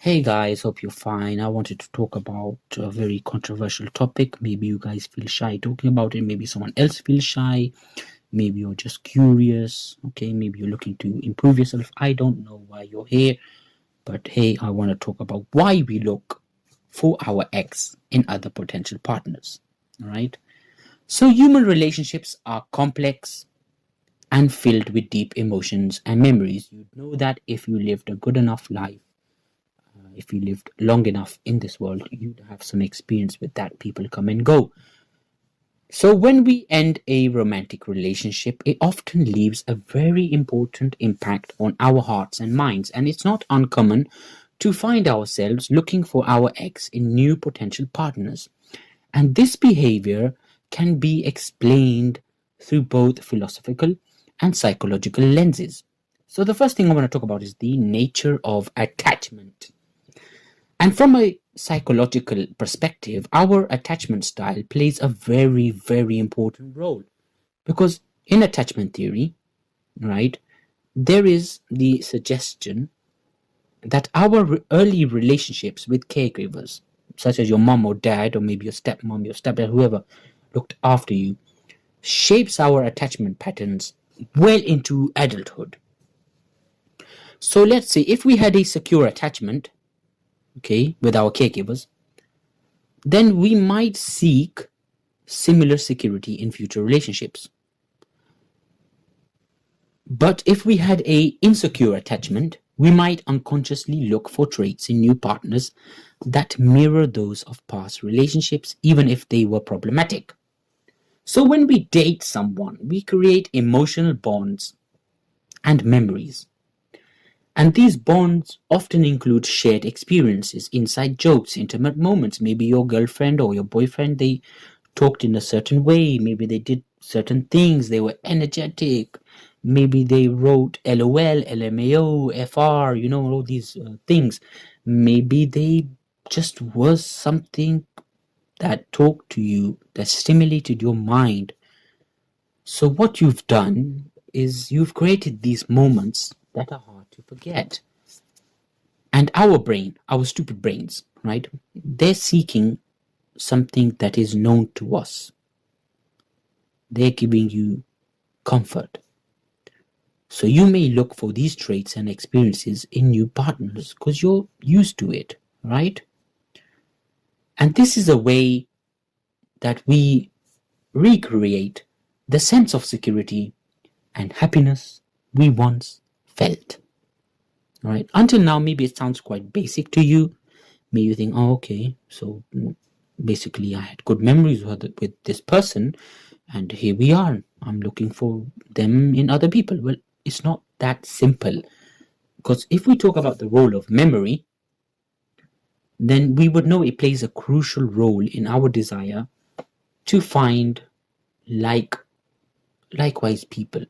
Hey guys, hope you're fine. I wanted to talk about a very controversial topic. Maybe you guys feel shy talking about it. Maybe someone else feels shy. Maybe you're just curious. Okay, maybe you're looking to improve yourself. I don't know why you're here, but hey, I want to talk about why we look for our ex in other potential partners. All right. So, human relationships are complex and filled with deep emotions and memories. You know that if you lived a good enough life, if you lived long enough in this world, you'd have some experience with that. People come and go. So, when we end a romantic relationship, it often leaves a very important impact on our hearts and minds. And it's not uncommon to find ourselves looking for our ex in new potential partners. And this behavior can be explained through both philosophical and psychological lenses. So, the first thing I want to talk about is the nature of attachment. And from a psychological perspective, our attachment style plays a very, very important role because in attachment theory, right, there is the suggestion that our early relationships with caregivers, such as your mom or dad, or maybe your stepmom, your stepdad, whoever looked after you, shapes our attachment patterns well into adulthood. So let's say if we had a secure attachment, okay, with our caregivers, then we might seek similar security in future relationships. But if we had a insecure attachment, we might unconsciously look for traits in new partners that mirror those of past relationships, even if they were problematic. So when we date someone, we create emotional bonds and memories. And these bonds often include shared experiences, inside jokes, intimate moments. Maybe your girlfriend or your boyfriend, they talked in a certain way. Maybe they did certain things. They were energetic. Maybe they wrote LOL, LMAO, FR, all these things. Maybe they just was something that talked to you, that stimulated your mind. So, what you've done is you've created these moments that are hard to forget. And our brain, our stupid brains, right? They're seeking something that is known to us. They're giving you comfort. So you may look for these traits and experiences in new partners because you're used to it, right? And this is a way that we recreate the sense of security and happiness we once felt. Right? Until now, maybe it sounds quite basic to you. Maybe you think, oh, okay, so basically I had good memories with this person, and here we are. I'm looking for them in other people. Well, it's not that simple. Because if we talk about the role of memory, then we would know it plays a crucial role in our desire to find likewise people,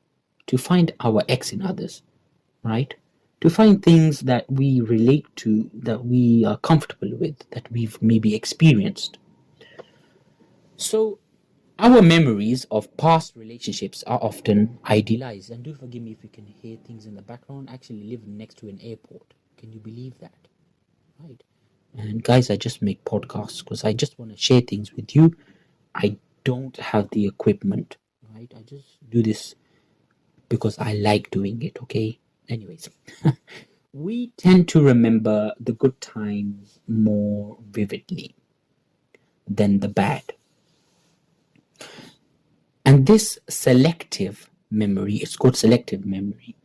to find our ex in others, right? To find things that we relate to, that we are comfortable with, that we've maybe experienced. So our memories of past relationships are often idealized. And do forgive me if you can hear things in the background. I actually live next to an airport. Can you believe that? Right. And guys, I just make podcasts because I just want to share things with you. I don't have the equipment, right? I just do this because I like doing it, okay? Anyways, we tend to remember the good times more vividly than the bad. And this selective memory, it's called selective memory,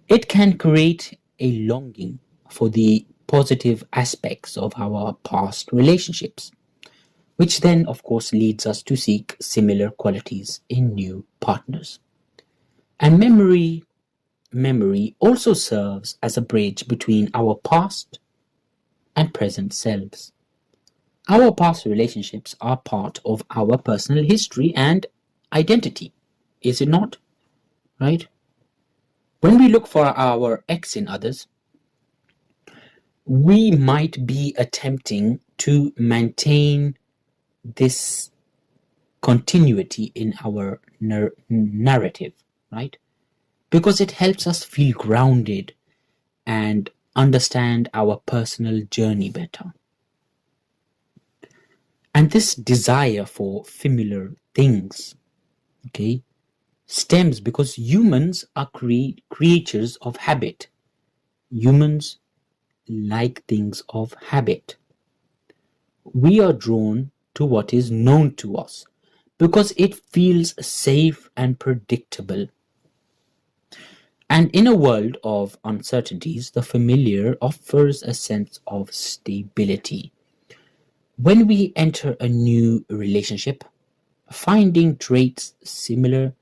it can create a longing for the positive aspects of our past relationships, which then, of course, leads us to seek similar qualities in new partners. And memory also serves as a bridge between our past and present selves. Our past relationships are part of our personal history and identity, is it not? Right? When we look for our ex in others, we might be attempting to maintain this continuity in our narrative, right? Because it helps us feel grounded and understand our personal journey better. And this desire for familiar things, okay, stems because humans are creatures of habit. Humans like things of habit. We are drawn to what is known to us because it feels safe and predictable. And in a world of uncertainties, the familiar offers a sense of stability. When we enter a new relationship, finding traits similar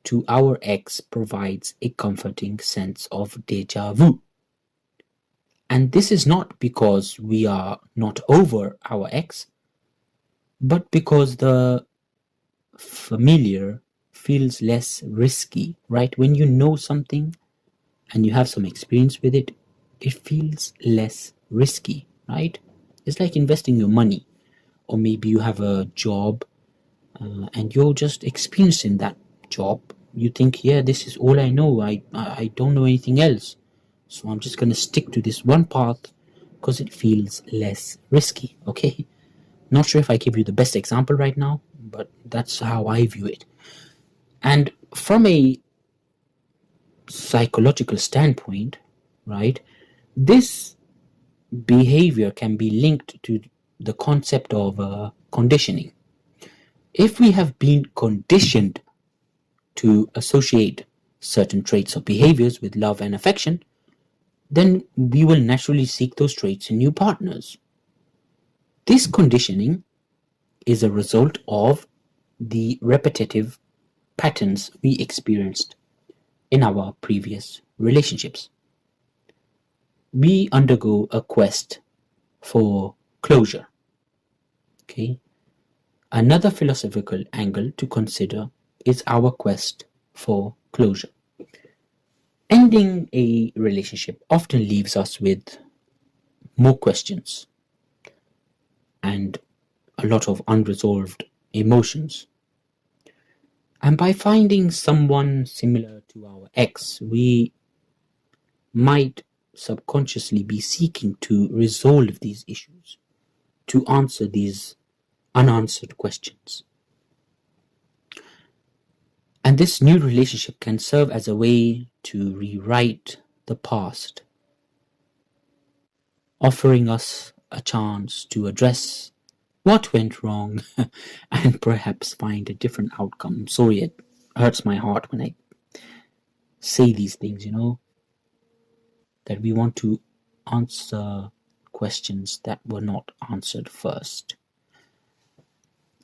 to our ex provides a comforting sense of deja vu. And this is not because we are not over our ex, but because the familiar feels less risky, right? When you know something and you have some experience with it, it feels less risky, right? It's like investing your money, or maybe you have a job and you're just experienced in that job. You think, yeah, this is all I know. I don't know anything else. So I'm just going to stick to this one path because it feels less risky, okay? Not sure if I give you the best example right now, but that's how I view it. And from a psychological standpoint, right, this behavior can be linked to the concept of conditioning. If we have been conditioned to associate certain traits or behaviors with love and affection, then we will naturally seek those traits in new partners. This conditioning is a result of the repetitive patterns we experienced in our previous relationships. We undergo a quest for closure. Okay. Another philosophical angle to consider is our quest for closure. Ending a relationship often leaves us with more questions and a lot of unresolved emotions. And by finding someone similar to our ex, we might subconsciously be seeking to resolve these issues, to answer these unanswered questions. And this new relationship can serve as a way to rewrite the past, offering us a chance to address what went wrong and perhaps find a different outcome. I'm sorry, it hurts my heart when I say these things, that we want to answer questions that were not answered first.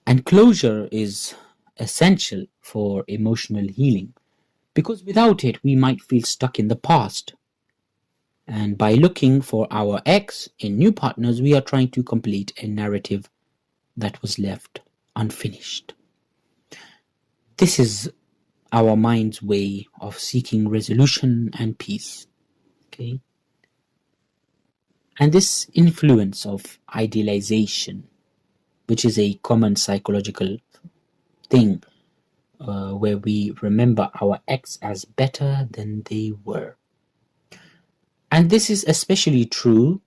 And closure is essential for emotional healing because without it, we might feel stuck in the past. And by looking for our ex in new partners, we are trying to complete a narrative that was left unfinished. This is our mind's way of seeking resolution and peace. Okay? And this influence of idealization, which is a common psychological thing, where we remember our ex as better than they were. And this is especially true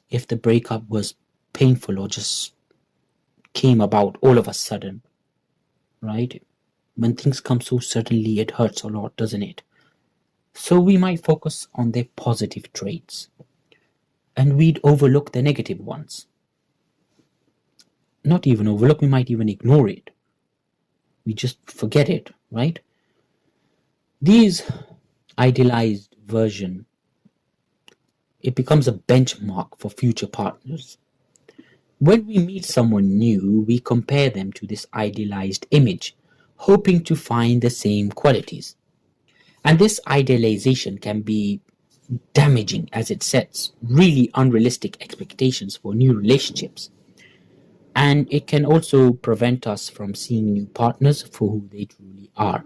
if the breakup was painful or just came about all of a sudden, right? When things come so suddenly, it hurts a lot, doesn't it? So we might focus on their positive traits and we'd overlook the negative ones. Not even overlook, we might even ignore it. We just forget it, right? These idealized version, it becomes a benchmark for future partners. When we meet someone new, we compare them to this idealized image, hoping to find the same qualities. And this idealization can be damaging as it sets really unrealistic expectations for new relationships. And it can also prevent us from seeing new partners for who they truly are.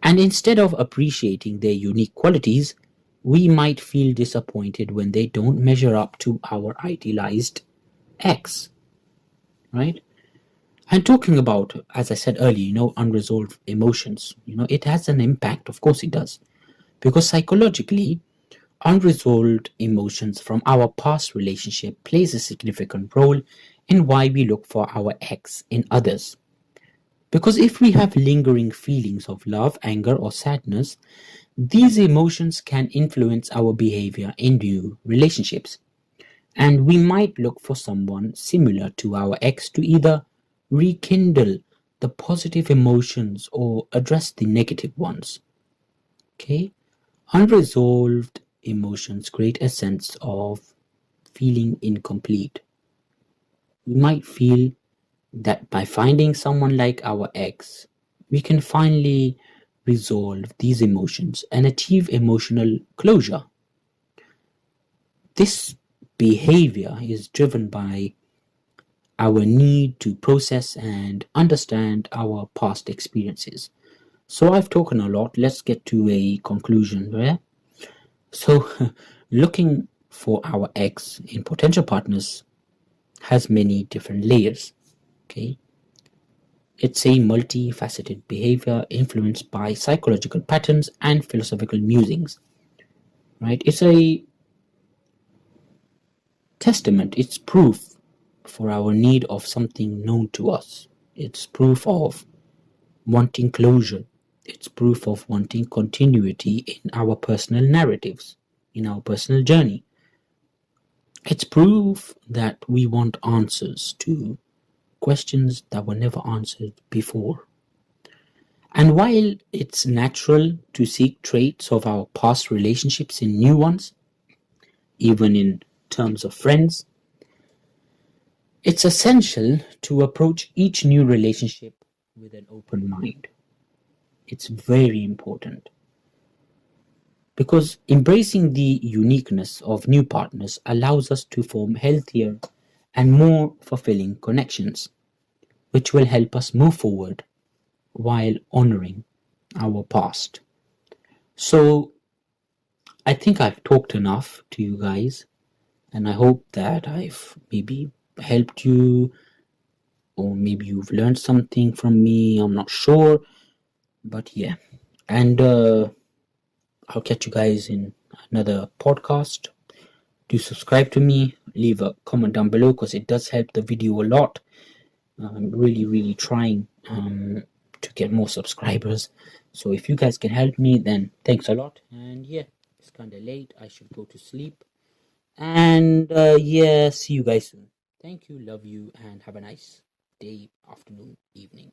And instead of appreciating their unique qualities, we might feel disappointed when they don't measure up to our idealized ex, right? And talking about, as I said earlier, unresolved emotions, it has an impact. Of course it does. Because psychologically, Unresolved emotions from our past relationship plays a significant role in why we look for our ex in others. Because if we have lingering feelings of love, anger, or sadness, these emotions can influence our behavior in new relationships. And we might look for someone similar to our ex to either rekindle the positive emotions or address the negative ones. Okay? Unresolved emotions create a sense of feeling incomplete. We might feel that by finding someone like our ex, we can finally resolve these emotions and achieve emotional closure. This behavior is driven by our need to process and understand our past experiences. So I've talked a lot. Let's get to a conclusion there. So looking for our ex in potential partners has many different layers. Okay. It's a multifaceted behavior influenced by psychological patterns and philosophical musings. Right? It's a testament, it's proof for our need of something known to us. It's proof of wanting closure. It's proof of wanting continuity in our personal narratives, in our personal journey. It's proof that we want answers to questions that were never answered before. And while it's natural to seek traits of our past relationships in new ones, even in terms of friends, it's essential to approach each new relationship with an open mind. It's very important because embracing the uniqueness of new partners allows us to form healthier and more fulfilling connections, which will help us move forward while honoring our past. So, I think I've talked enough to you guys, and I hope that I've maybe helped you, or maybe you've learned something from me. I'm not sure, but yeah. And I'll catch you guys in another podcast. Do subscribe to me, leave a comment down below because it does help the video a lot. I'm really trying to get more subscribers. So if you guys can help me, then thanks a lot. And yeah, it's kind of late. I should go to sleep. And yeah, see you guys soon. Thank you, love you, and have a nice day, afternoon, evening.